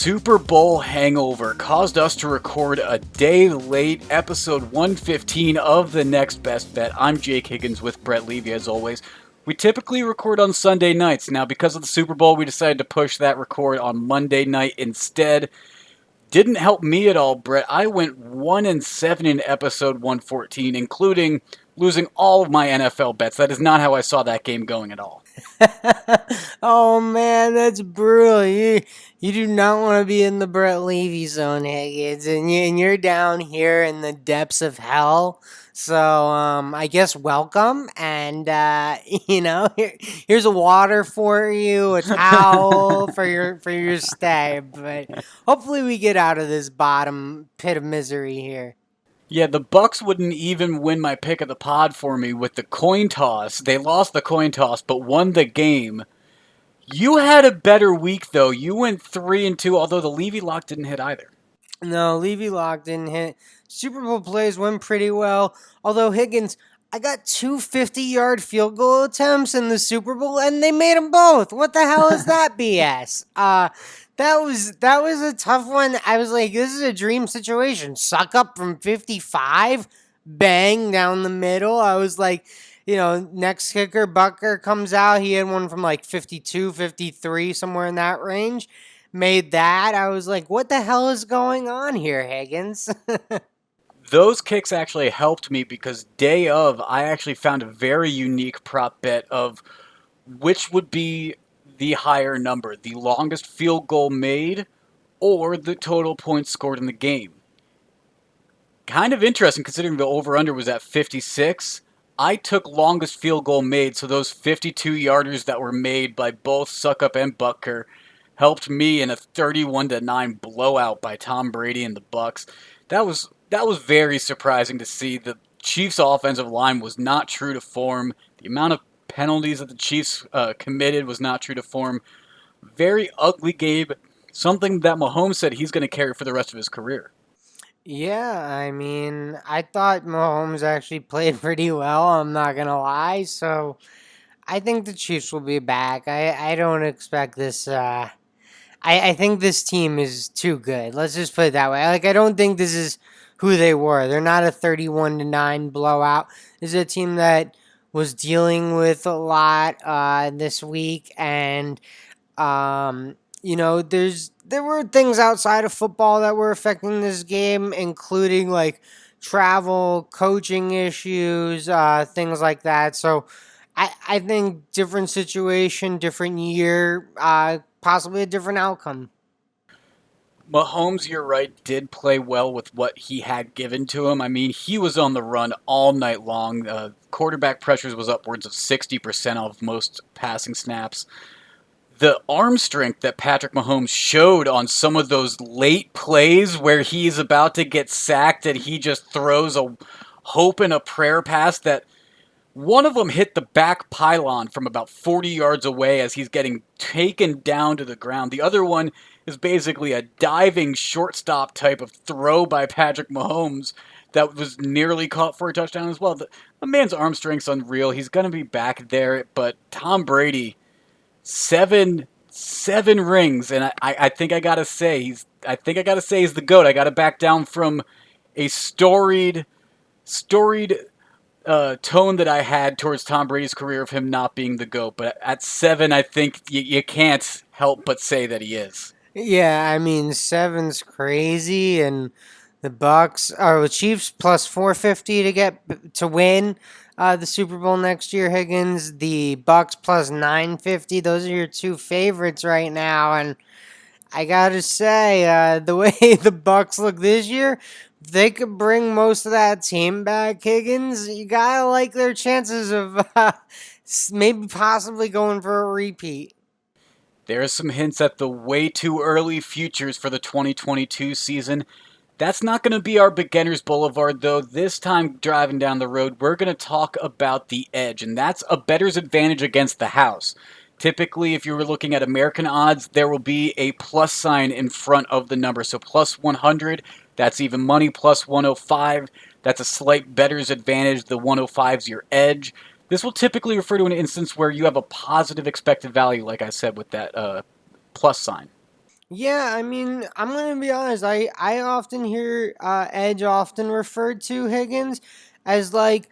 Super Bowl hangover caused us to record a day late, episode 115 of The Next Best Bet. I'm Jake Higgins with Brett Levy, as always. We typically record on Sunday nights. Now, because of the Super Bowl, we decided to push that record on Monday night instead. Didn't help me at all, Brett. I went 1-7 in episode 114, including losing all of my NFL bets. That is not how I saw that game going at all. Oh man, that's brutal. You do not want to be in the Brett Levy zone, Higgins, and you're down here in the depths of hell. So I guess welcome, and here's a water for you, a towel for your stay. But hopefully we get out of this bottom pit of misery here. Yeah, the Bucks wouldn't even win my pick of the pod for me with the coin toss. They lost the coin toss, but won the game. You had a better week though. You went 3-2, although the Levy lock didn't hit either. No, Levy Lock didn't hit. Super Bowl plays went pretty well. Although Higgins, I got two 50-yard field goal attempts in the Super Bowl, and they made them both. What the hell is that BS? That was a tough one. I was like, this is a dream situation. Suck up from 55, bang down the middle. I was like, next kicker, Bucker comes out. He had one from like 52, 53, somewhere in that range. Made that. I was like, what the hell is going on here, Higgins? Those kicks actually helped me because day of, I actually found a very unique prop bet of which would be the higher number, the longest field goal made or the total points scored in the game. Kind of interesting considering the over-under was at 56. I took longest field goal made, so those 52-yarders that were made by both Suckup and Butker helped me in a 31-9 blowout by Tom Brady and the Bucks. That was very surprising to see. The Chiefs' offensive line was not true to form. The amount of penalties that the Chiefs committed was not true to form. Very ugly game. Something that Mahomes said he's going to carry for the rest of his career. Yeah, I mean, I thought Mahomes actually played pretty well. I'm not gonna lie. So I think the Chiefs will be back. I don't expect this. I think this team is too good. Let's just put it that way. Like, I don't think this is who they were. They're not a 31-9 blowout. This is a team that was dealing with a lot this week, and there were things outside of football that were affecting this game, including like travel, coaching issues, things like that. So I think different situation, different year, possibly a different outcome. Mahomes, you're right, did play well with what he had given to him. I mean, he was on the run all night long. Quarterback pressures was upwards of 60% of most passing snaps. The arm strength that Patrick Mahomes showed on some of those late plays where he's about to get sacked and he just throws a hope and a prayer pass that one of them hit the back pylon from about 40 yards away as he's getting taken down to the ground. The other one is basically a diving shortstop type of throw by Patrick Mahomes that was nearly caught for a touchdown as well. The man's arm strength's unreal. He's going to be back there, but Tom Brady, seven rings, and I think I gotta say he's the GOAT. I gotta back down from a storied tone that I had towards Tom Brady's career of him not being the GOAT. But at 7, I think you can't help but say that he is. Yeah, I mean seven's crazy, and the Bucks or the Chiefs plus 450 to win the Super Bowl next year. Higgins, the Bucks plus 950. Those are your two favorites right now, and I gotta say, the way the Bucks look this year, if they could bring most of that team back, Higgins, you gotta like their chances of maybe possibly going for a repeat. There are some hints at the way too early futures for the 2022 season. That's not going to be our beginner's boulevard, though. This time, driving down the road, we're going to talk about the edge, and that's a bettor's advantage against the house. Typically, if you were looking at American odds, there will be a plus sign in front of the number. So plus 100, that's even money. Plus 105, that's a slight bettor's advantage. The 105 is your edge. This will typically refer to an instance where you have a positive expected value, like I said, with that plus sign. Yeah, I mean, I'm gonna be honest. I often hear Edge often referred to Higgins as like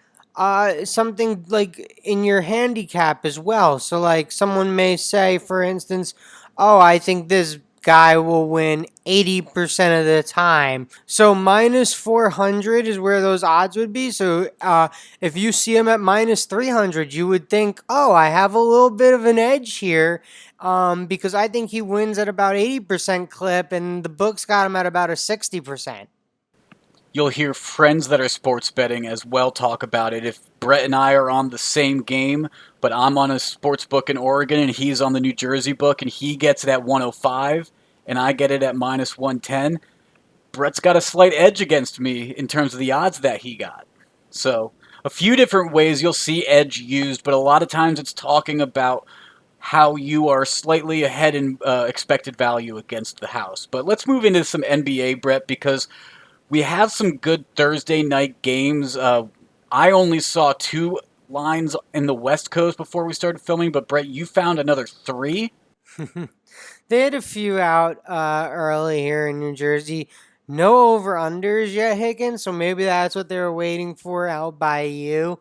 something like in your handicap as well. So like someone may say, for instance, "Oh, I think this guy will win 80% of the time." So minus 400 is where those odds would be. So if you see him at minus 300, you would think, "Oh, I have a little bit of an edge here." Because I think he wins at about 80% clip, and the books got him at about a 60%. You'll hear friends that are sports betting as well talk about it. If Brett and I are on the same game, but I'm on a sports book in Oregon and he's on the New Jersey book and he gets it at 105 and I get it at minus 110, Brett's got a slight edge against me in terms of the odds that he got. So, a few different ways you'll see edge used, but a lot of times it's talking about how you are slightly ahead in expected value against the house. But let's move into some NBA, Brett, because we have some good Thursday night games. I only saw two lines in the West Coast before we started filming, but Brett, you found another three. They had a few out early here in New Jersey. No over unders yet, Higgins. So maybe that's what they were waiting for out by you.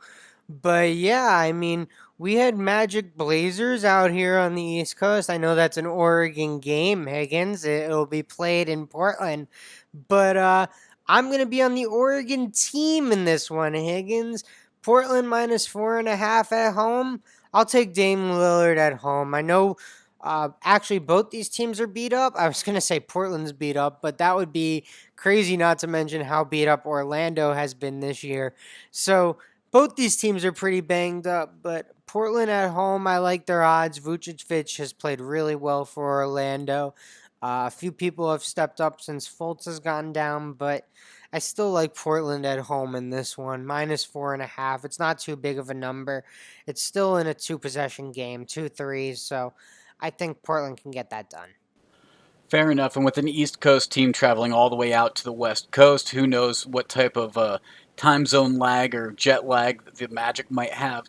But yeah, I mean, we had Magic Blazers out here on the East Coast. I know that's an Oregon game, Higgins. It'll be played in Portland. But I'm going to be on the Oregon team in this one, Higgins. Portland minus 4.5 at home. I'll take Dame Lillard at home. I know actually, both these teams are beat up. I was going to say Portland's beat up, but that would be crazy not to mention how beat up Orlando has been this year. So, both these teams are pretty banged up, but Portland at home, I like their odds. Vucevic has played really well for Orlando. A few people have stepped up since Fultz has gone down, but I still like Portland at home in this one. Minus 4.5. It's not too big of a number. It's still in a two possession game, two threes. So I think Portland can get that done. Fair enough. And with an East Coast team traveling all the way out to the West Coast, who knows what type of time zone lag or jet lag the Magic might have.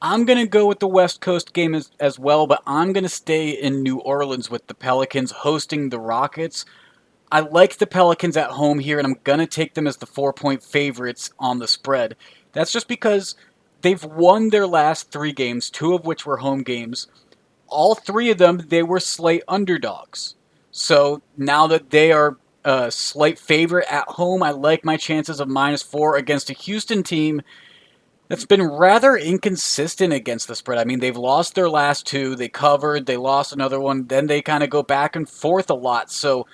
I'm going to go with the West Coast game as well, but I'm going to stay in New Orleans with the Pelicans hosting the Rockets. I like the Pelicans at home here, and I'm going to take them as the 4 point favorites on the spread. That's just because they've won their last three games, two of which were home games. All three of them, they were slight underdogs. So now that they are a slight favorite at home, I like my chances of -4 against a Houston team that's been rather inconsistent against the spread. I mean, they've lost their last two, they covered, they lost another one, then they kind of go back and forth a lot. So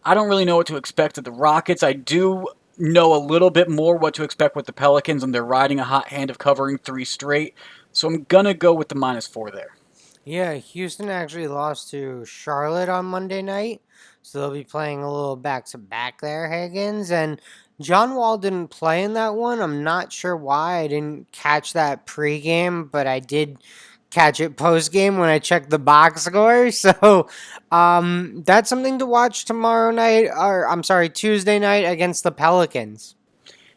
I don't really know what to expect of the Rockets. I do know a little bit more what to expect with the Pelicans, and they're riding a hot hand of covering three straight. So I'm going to go with the -4 there. Yeah, Houston actually lost to Charlotte on Monday night, so they'll be playing a little back to back there, Higgins. And John Wall didn't play in that one. I'm not sure why. I didn't catch that pregame, but I did catch it postgame when I checked the box score. So that's something to watch tomorrow night, or I'm sorry, Tuesday night against the Pelicans.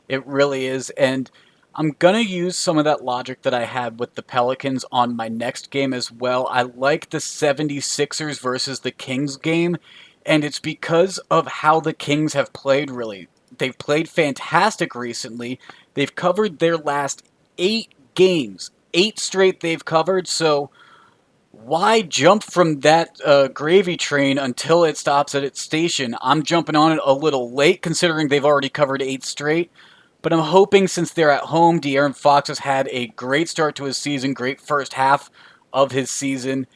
It really is. And I'm going to use some of that logic that I had with the Pelicans on my next game as well. I like the 76ers versus the Kings game, and it's because of how the Kings have played, really. They've played fantastic recently. They've covered their last 8 games, 8 straight they've covered. So why jump from that gravy train until it stops at its station? I'm jumping on it a little late considering they've already covered 8 straight. But I'm hoping since they're at home, De'Aaron Fox has had a great start to his season, great first half of his season.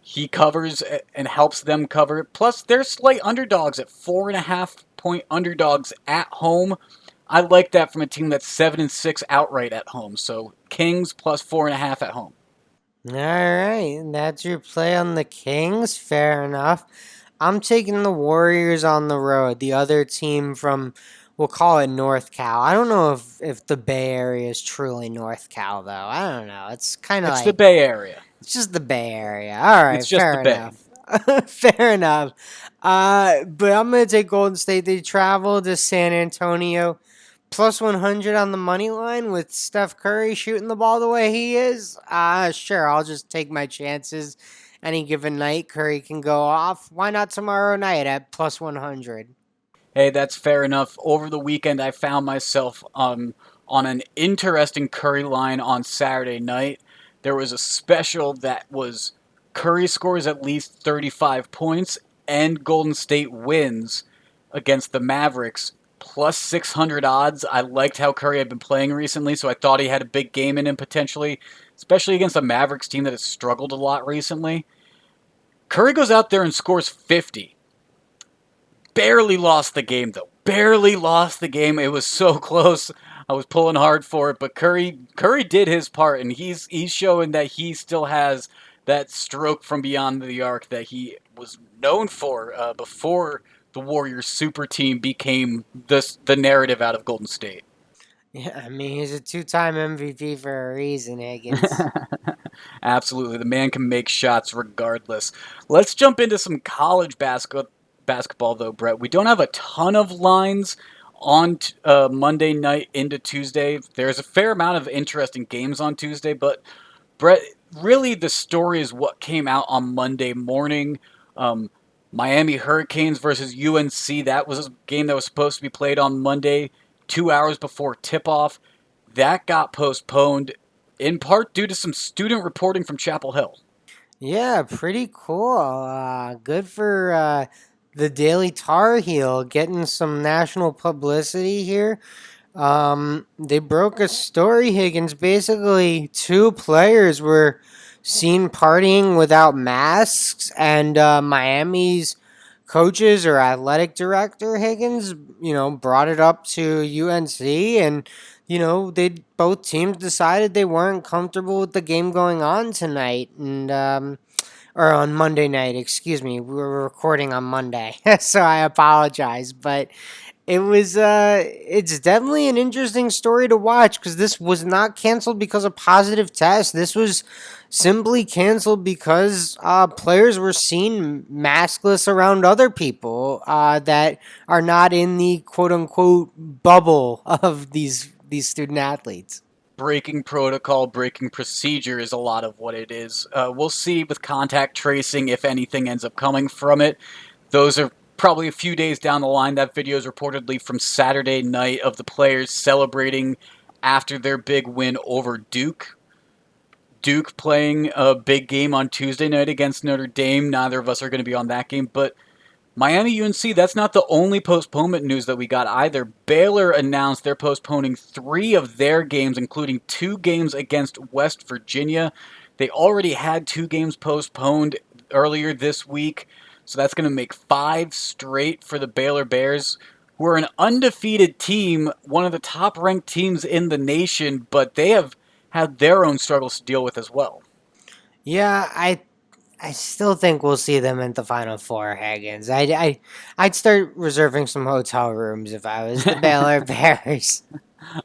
He covers and helps them cover. Plus, they're slight underdogs at 4.5 point underdogs at home. I like that from a team that's 7-6 outright at home. So Kings plus 4.5 at home. All right, that's your play on the Kings. Fair enough. I'm taking the Warriors on the road. The other team from, we'll call it North Cal. I don't know if the Bay Area is truly North Cal though. I don't know. It's kind of It's the like Bay Area. it's just the Bay Area. All It's right, just the fair Bay. enough. Fair enough. But I'm gonna take Golden State. They travel to San Antonio. Plus 100 on the money line with Steph Curry shooting the ball the way he is. Sure, I'll just take my chances any given night, Curry can go off. Why not tomorrow night at plus 100? Hey, that's fair enough. Over the weekend, I found myself on an interesting Curry line on Saturday night. There was a special that was Curry scores at least 35 points and Golden State wins against the Mavericks plus 600 odds. I liked how Curry had been playing recently, so I thought he had a big game in him potentially, especially against a Mavericks team that has struggled a lot recently. Curry goes out there and scores 50. Barely lost the game though. Barely lost the game. It was so close. I was pulling hard for it, but Curry did his part, and he's showing that he still has that stroke from beyond the arc that he was known for before the Warriors super team became the narrative out of Golden State. Yeah, I mean, he's a two-time MVP for a reason, Higgins. Absolutely, the man can make shots regardless. Let's jump into some college basketball though, Brett. We don't have a ton of lines on Monday night into Tuesday. There's a fair amount of interesting games on Tuesday, but Brett, really the story is what came out on Monday morning. Um, Miami Hurricanes versus UNC. That was a game that was supposed to be played on Monday, 2 hours before tip off. That got postponed in part due to some student reporting from Chapel Hill. Yeah, pretty cool. Good for the Daily Tar Heel getting some national publicity here. They broke a story, Higgins. Basically, two players were seen partying without masks, and Miami's coaches or athletic director Higgins, brought it up to UNC, and they both teams decided they weren't comfortable with the game going on tonight, and or on Monday night. Excuse me, we were recording on Monday, so I apologize, but it's definitely an interesting story to watch because this was not canceled because of positive tests. This was simply canceled because players were seen maskless around other people that are not in the quote unquote bubble of these student athletes. Breaking protocol, breaking procedure is a lot of what it is. We'll see with contact tracing if anything ends up coming from it. Those are probably a few days down the line. That video is reportedly from Saturday night of the players celebrating after their big win over Duke. Duke playing a big game on Tuesday night against Notre Dame. Neither of us are going to be on that game, but Miami UNC, that's not the only postponement news that we got either. Baylor announced they're postponing 3 of their games, including 2 games against West Virginia. They already had 2 games postponed earlier this week, so that's going to make 5 straight for the Baylor Bears, who are an undefeated team, one of the top ranked teams in the nation, but they have had their own struggles to deal with as well. Yeah, I still think we'll see them in the Final Four, Higgins. I'd start reserving some hotel rooms if I was the Baylor Bears.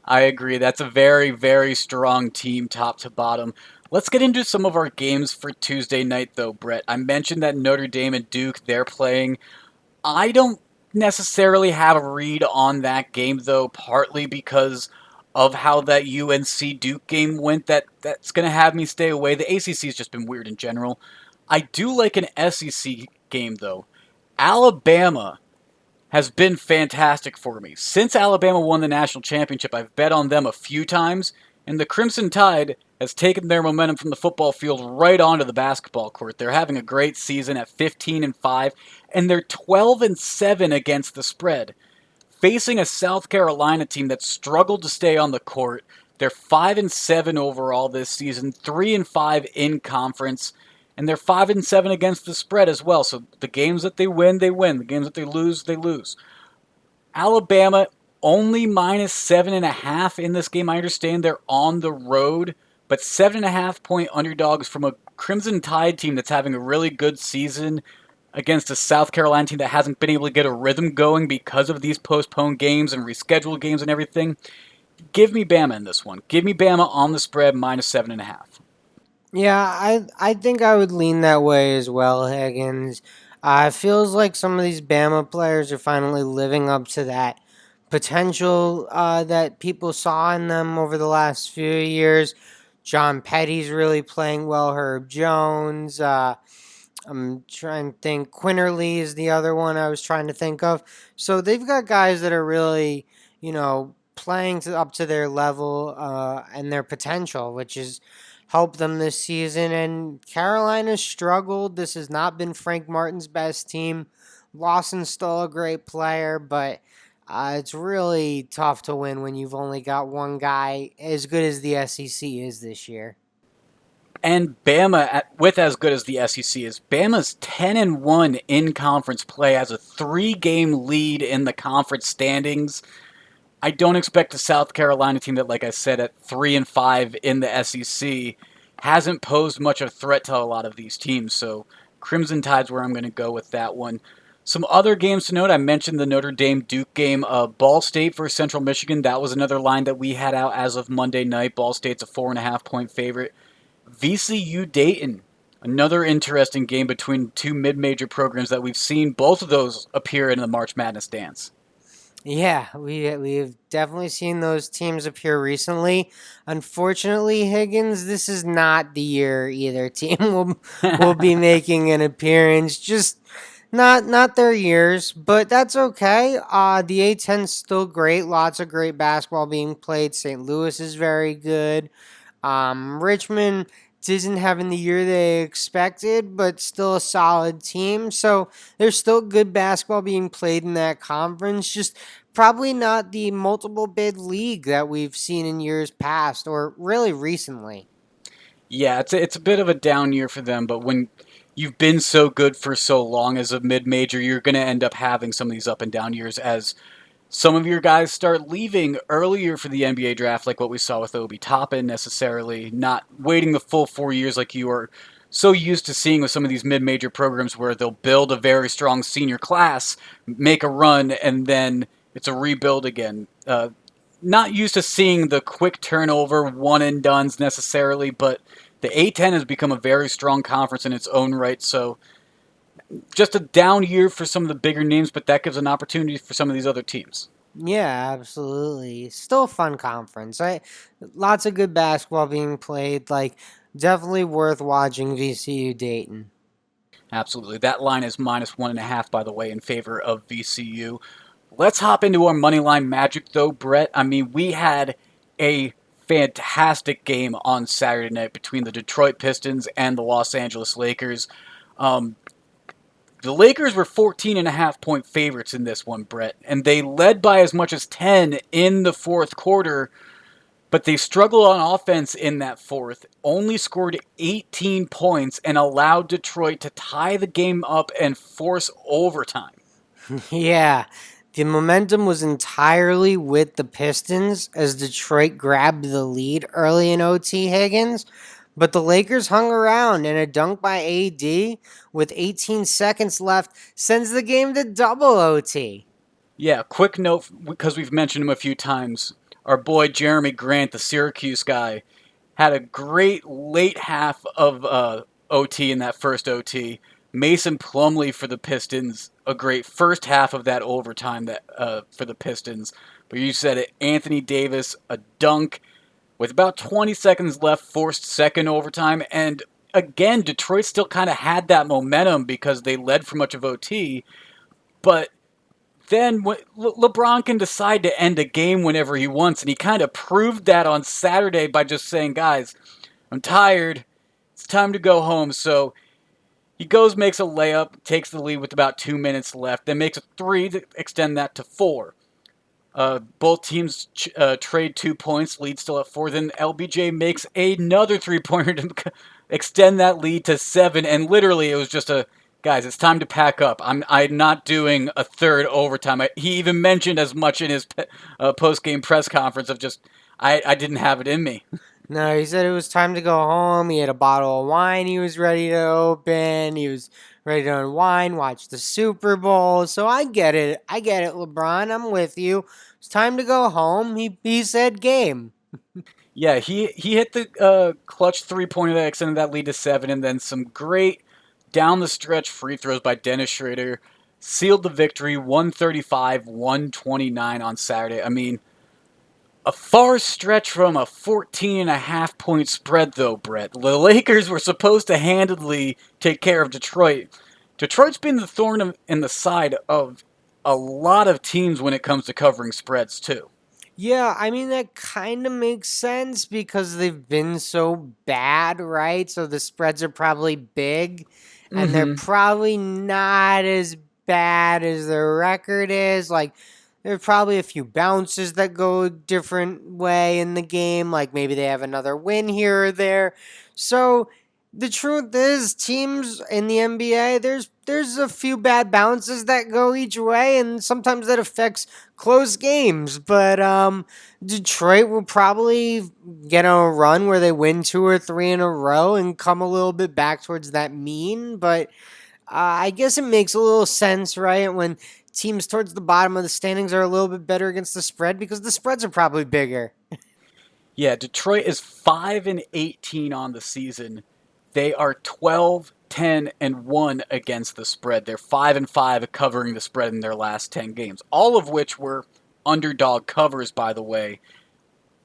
I agree. That's a very, very strong team, top to bottom. Let's get into some of our games for Tuesday night, though, Brett. I mentioned that Notre Dame and Duke, they're playing. I don't necessarily have a read on that game, though, partly because of how that UNC Duke game went. That's going to have me stay away. The ACC has just been weird in general. I do like an SEC game, though. Alabama has been fantastic for me. Since Alabama won the national championship, I've bet on them a few times, and the Crimson Tide has taken their momentum from the football field right onto the basketball court. They're having a great season at 15-5, and they're 12-7 against the spread. Facing a South Carolina team that struggled to stay on the court, they're 5-7 overall this season, 3-5 in conference, and they're 5-7 against the spread as well. So the games that they win, they win. The games that they lose, they lose. Alabama only -7.5 in this game. I understand they're on the road, but 7.5 point underdogs from a Crimson Tide team that's having a really good season against a South Carolina team that hasn't been able to get a rhythm going because of these postponed games and rescheduled games and everything. Give me Bama in this one. Give me Bama on the spread -7.5. Yeah, I think I would lean that way as well, Higgins. It feels like some of these Bama players are finally living up to that potential that people saw in them over the last few years. John Petty's really playing well. Herb Jones. I'm trying to think. Quinterly is the other one I was trying to think of. So they've got guys that are really, playing up to their level and their potential, which is helped them this season. And Carolina's struggled. This has not been Frank Martin's best team. Lawson's still a great player, but it's really tough to win when you've only got one guy as good as the SEC is this year. And Bama, with as good as the SEC is, Bama's 10-1 in conference play, has a 3-game lead in the conference standings. I don't expect a South Carolina team that, like I said, at 3-5 in the SEC, hasn't posed much of a threat to a lot of these teams. So Crimson Tide's where I'm going to go with that one. Some other games to note, I mentioned the Notre Dame Duke game. Ball State versus Central Michigan, that was another line that we had out as of Monday night. Ball State's a 4.5-point favorite. VCU Dayton, another interesting game between two mid-major programs that we've seen both of those appear in the March Madness dance. Yeah, we've definitely seen those teams appear recently. Unfortunately, Higgins, this is not the year either team will be making an appearance. Just not their years, but that's okay. The A10's still great. Lots of great basketball being played. St. Louis is very good. Richmond isn't having the year they expected, but still a solid team. So there's still good basketball being played in that conference. Just probably not the multiple bid league that we've seen in years past or really recently. Yeah, it's a bit of a down year for them, but when you've been so good for so long as a mid-major, you're going to end up having some of these up and down years as some of your guys start leaving earlier for the NBA draft, like what we saw with Obi Toppin, necessarily not waiting the full 4 years like you are so used to seeing with some of these mid-major programs where they'll build a very strong senior class, make a run, and then it's a rebuild again. Not used to seeing the quick turnover, one and dones necessarily, but the A10 has become a very strong conference in its own right. So just a down year for some of the bigger names, but that gives an opportunity for some of these other teams. Yeah, absolutely. Still a fun conference. Lots of good basketball being played. Like definitely worth watching VCU Dayton. Absolutely. That line is -1.5, by the way, in favor of VCU. Let's hop into our money line magic, though, Brett. I mean, we had a fantastic game on Saturday night between the Detroit Pistons and the Los Angeles Lakers. Um, the Lakers were 14.5-point favorites in this one, Brett, and they led by as much as 10 in the fourth quarter, but they struggled on offense in that fourth, only scored 18 points, and allowed Detroit to tie the game up and force overtime. Yeah, the momentum was entirely with the Pistons as Detroit grabbed the lead early in OT Higgins, but the Lakers hung around and a dunk by AD with 18 seconds left sends the game to double OT. Yeah, quick note because we've mentioned him a few times. Our boy Jeremy Grant, the Syracuse guy, had a great late half of OT in that first OT. Mason Plumlee for the Pistons, a great first half of that overtime that for the Pistons. But you said it, Anthony Davis, a dunk with about 20 seconds left, forced second overtime, and again Detroit still kind of had that momentum because they led for much of OT, but then LeBron can decide to end a game whenever he wants, and he kind of proved that on Saturday by just saying, "Guys, I'm tired. It's time to go home." So he goes, makes a layup, takes the lead with about 2 minutes left, then makes a three to extend that to four. Both teams trade 2 points, lead still at four. Then LBJ makes another three-pointer to extend that lead to seven, and literally it was just a guys, it's time to pack up. I'm not doing a third overtime. He even mentioned as much in his post-game press conference of just I didn't have it in me. No, he said it was time to go home. He had a bottle of wine he was ready to open. He was ready to unwind, watch the Super Bowl. So I get it. I get it, LeBron. I'm with you. It's time to go home. He said game. Yeah, he hit the clutch three-pointer that extended that lead to seven, and then some great down the stretch free throws by Dennis Schrader sealed the victory 135-129 on Saturday. I mean, A far stretch from a 14.5 point spread, though, Brett. The Lakers were supposed to handedly take care of Detroit. Detroit's been the thorn in the side of a lot of teams when it comes to covering spreads, too. Yeah, I mean that kind of makes sense because they've been so bad, right? So the spreads are probably big and they're Mm-hmm. probably not as bad as their record is. Like there's probably a few bounces that go a different way in the game, like maybe they have another win here or there. So the truth is teams in the NBA there's a few bad bounces that go each way and sometimes that affects close games, but Detroit will probably get on a run where they win two or three in a row and come a little bit back towards that mean. But I guess it makes a little sense, right? When teams towards the bottom of the standings are a little bit better against the spread because the spreads are probably bigger. Yeah, Detroit is 5-18 on the season. They are 12-10-1 against the spread. They're 5-5 covering the spread in their last 10 games, all of which were underdog covers, by the way.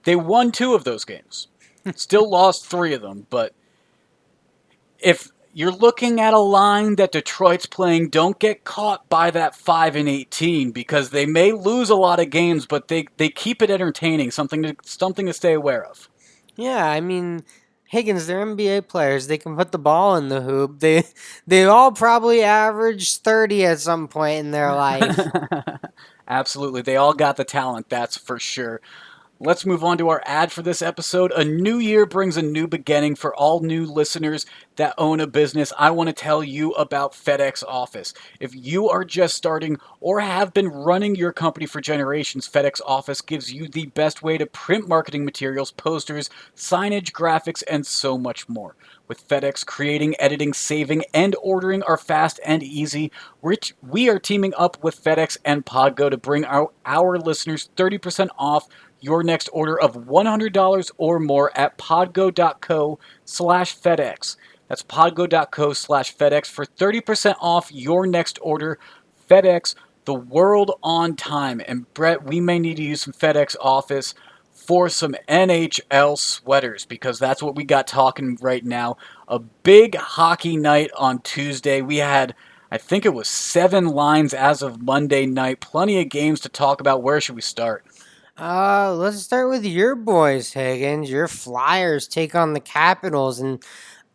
They won 2 of those games. Still lost 3 of them, but if you're looking at a line that Detroit's playing, don't get caught by that 5-18 because they may lose a lot of games, but they keep it entertaining, something to stay aware of. Yeah, I mean, Higgins, they're NBA players. They can put the ball in the hoop. They all probably average 30 at some point in their life. Absolutely. They all got the talent, that's for sure. Let's move on to our ad for this episode. A new year brings a new beginning for all new listeners that own a business. I want to tell you about FedEx Office. If you are just starting or have been running your company for generations, FedEx Office gives you the best way to print marketing materials, posters, signage, graphics, and so much more. With FedEx, creating, editing, saving, and ordering are fast and easy. We are teaming up with FedEx and Podgo to bring our listeners 30% off your next order of $100 or more at podgo.co/FedEx. That's podgo.co/FedEx for 30% off your next order. FedEx, the world on time. And Brett, we may need to use some FedEx Office for some NHL sweaters because that's what we got talking right now. A big hockey night on Tuesday. We had, I think it was 7 lines as of Monday night. Plenty of games to talk about. Where should we start? Let's start with your boys, Higgins. Your Flyers take on the Capitals, and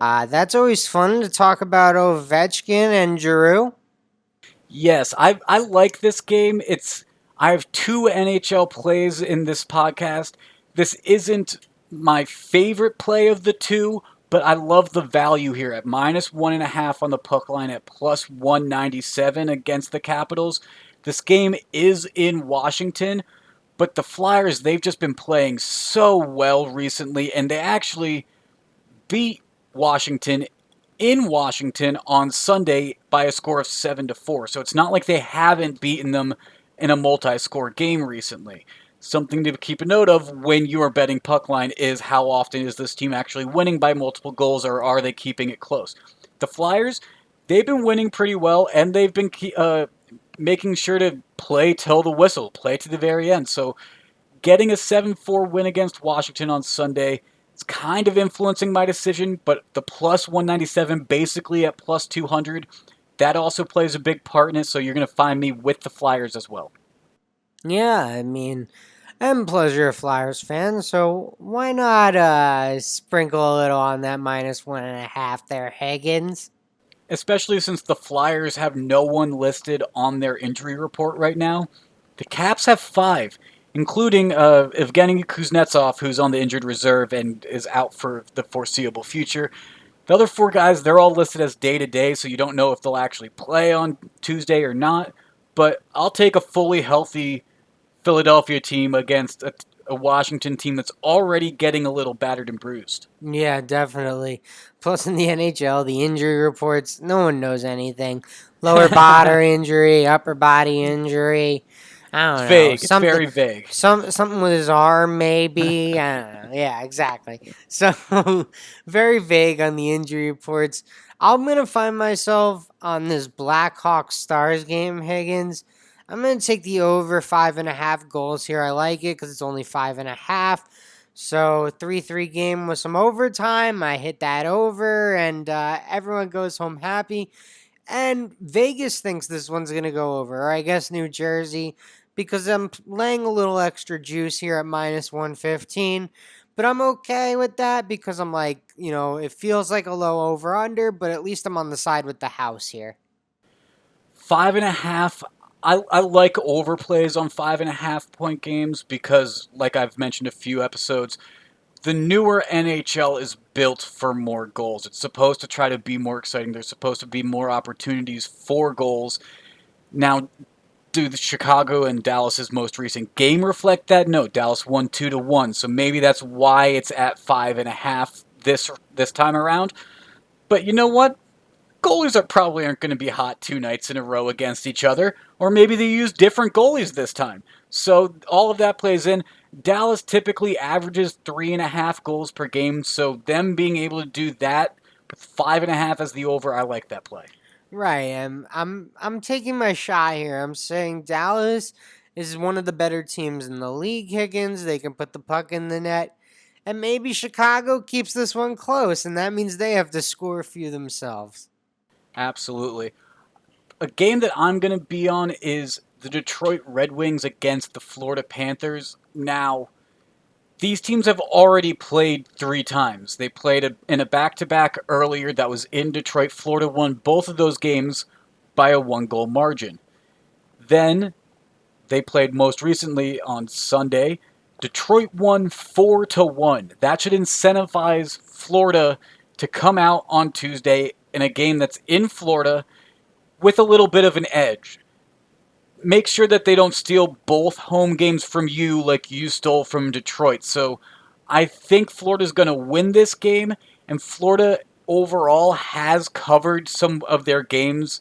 that's always fun to talk about Ovechkin and Giroux. Yes, I like this game. I have 2 NHL plays in this podcast. This isn't my favorite play of the 2, but I love the value here at -1.5 on the puck line at +197 against the Capitals. This game is in Washington, but the Flyers, they've just been playing so well recently, and they actually beat Washington in Washington on Sunday by a score of 7-4. So it's not like they haven't beaten them in a multi-score game recently. Something to keep a note of when you are betting puck line is how often is this team actually winning by multiple goals, or are they keeping it close? The Flyers, they've been winning pretty well, and they've been making sure to play till the whistle, play to the very end. So getting a 7-4 win against Washington on Sunday, it's kind of influencing my decision, but the +197 basically at +200, that also plays a big part in it, so you're going to find me with the Flyers as well. Yeah, I mean, and plus you're a Flyers fan, so why not sprinkle a little on that -1.5 there, Higgins? Especially since the Flyers have no one listed on their injury report right now. The Caps have 5, including Evgeny Kuznetsov, who's on the injured reserve and is out for the foreseeable future. The other 4 guys, they're all listed as day to day, so you don't know if they'll actually play on Tuesday or not. But I'll take a fully healthy Philadelphia team against a Washington team that's already getting a little battered and bruised. Yeah, definitely. Plus, in the NHL, the injury reports, no one knows anything. Lower body injury, upper body injury. I It's don't know. vague. It's very vague. Something with his arm, maybe. I don't know. Yeah, exactly. So, very vague on the injury reports. I'm gonna find myself on this Blackhawks Stars game, Higgins. I'm going to take the over 5.5 goals here. I like it because it's only 5.5. So 3-3 game with some overtime. I hit that over, and everyone goes home happy. And Vegas thinks this one's going to go over, or I guess New Jersey, because I'm laying a little extra juice here at minus 115. But I'm okay with that because I'm like, it feels like a low over under, but at least I'm on the side with the house here. 5.5. I like overplays on 5.5 point games because, like I've mentioned a few episodes, the newer NHL is built for more goals. It's supposed to try to be more exciting. There's supposed to be more opportunities for goals. Now, do the Chicago and Dallas's most recent game reflect that? No, Dallas won 2-1, so maybe that's why it's at 5.5 this time around. But you know what? Goalies probably aren't going to be hot 2 nights in a row against each other, or maybe they use different goalies this time. So all of that plays in. Dallas typically averages 3.5 goals per game, so them being able to do that with 5.5 as the over, I like that play. Right. I'm taking my shot here. I'm saying Dallas is one of the better teams in the league, Higgins. They can put the puck in the net. And maybe Chicago keeps this one close, and that means they have to score a few themselves. Absolutely. A game that I'm going to be on is the Detroit Red Wings against the Florida Panthers. Now, these teams have already played 3 times. They played in a back-to-back earlier that was in Detroit. Florida won both of those games by a 1-goal margin. Then they played most recently on Sunday. Detroit won 4-1. That should incentivize Florida to come out on Tuesday in a game that's in Florida with a little bit of an edge. Make sure that they don't steal both home games from you like you stole from Detroit. So I think Florida's going to win this game, and Florida overall has covered some of their games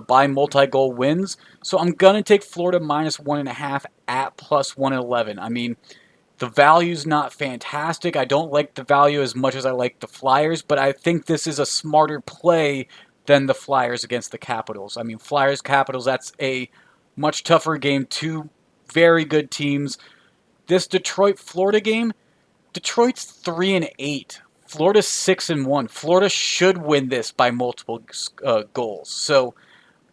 by multi-goal wins. So I'm going to take Florida minus 1.5 at plus 111. I mean, the value's not fantastic. I don't like the value as much as I like the Flyers, but I think this is a smarter play than the Flyers against the Capitals. I mean, Flyers Capitals, that's a much tougher game. Two very good teams. This Detroit Florida game, Detroit's 3-8. Florida's 6-1. Florida should win this by multiple goals. So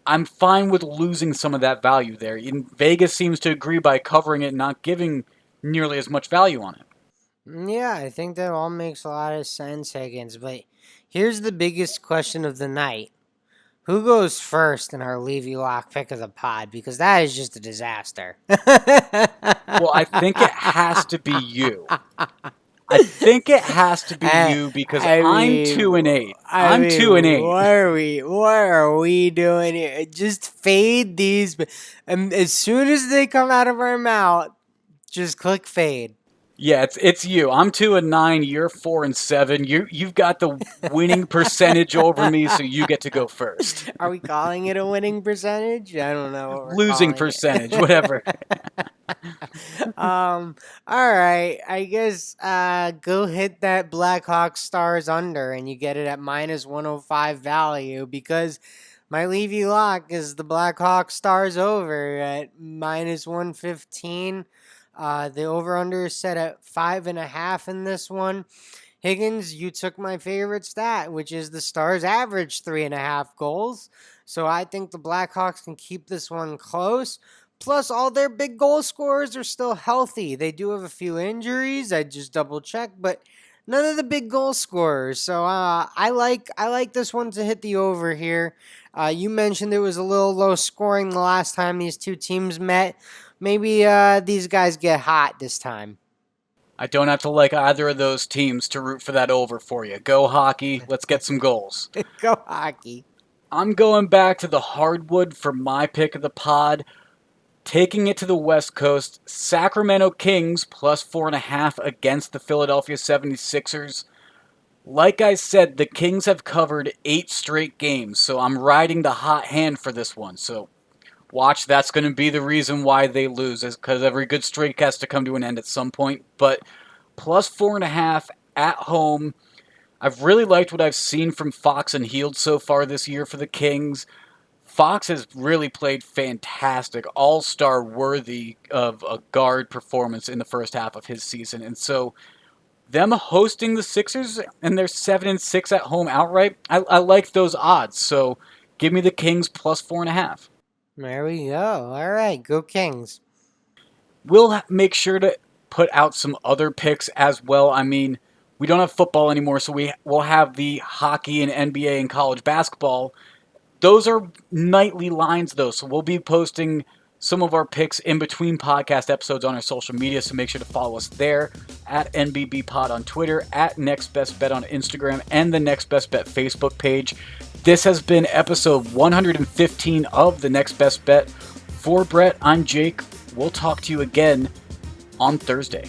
I'm fine with losing some of that value there. Vegas seems to agree by covering it, not giving nearly as much value on it. Yeah, I think that all makes a lot of sense, Higgins. But here's the biggest question of the night. Who goes first in our Levy Lock pick of the pod? Because that is just a disaster. Well, I think it has to be you. I think it has to be I, you because I I'm mean, 2-8. I I'm mean, 2-8. what are we doing here? Just fade these, and as soon as they come out of our mouth, just click fade. Yeah, it's you. I'm 2-9. You're 4-7. You've got the winning percentage over me, so you get to go first. Are we calling it a winning percentage? I don't know what we're Losing calling percentage, it. whatever. All right. I guess go hit that Blackhawks Stars under and you get it at minus 105 value because my Levy lock is the Blackhawks Stars over at minus 115. The over under is set at 5.5 in this one. Higgins, you took my favorite stat, which is the Stars average 3.5 goals. So I think the Blackhawks can keep this one close. Plus, all their big goal scorers are still healthy. They do have a few injuries. I just double checked, but none of the big goal scorers. So I like this one to hit the over here. You mentioned it was a little low scoring the last time these two teams met. Maybe these guys get hot this time. I don't have to like either of those teams to root for that over for you. Go hockey. Let's get some goals. Go hockey. I'm going back to the hardwood for my pick of the pod. Taking it to the West Coast, Sacramento Kings plus 4.5 against the Philadelphia 76ers. Like I said, the Kings have covered 8 straight games, so I'm riding the hot hand for this one. So watch, that's going to be the reason why they lose, is because every good streak has to come to an end at some point. But plus 4.5 at home. I've really liked what I've seen from Fox and Heald so far this year for the Kings. Fox has really played fantastic, all-star worthy of a guard performance in the first half of his season. And so them hosting the Sixers and they're 7-6 at home outright, I like those odds. So give me the Kings plus 4.5. There we go. All right, go Kings. We'll make sure to put out some other picks as well. I mean, we don't have football anymore, so will have the hockey and NBA and college basketball. Those are nightly lines, though, so we'll be posting some of our picks in between podcast episodes on our social media, so make sure to follow us there at NBB Pod on Twitter, at Next Best Bet on Instagram, and the Next Best Bet Facebook page. This has been episode 115 of the Next Best Bet. For Brett, I'm Jake. We'll talk to you again on Thursday.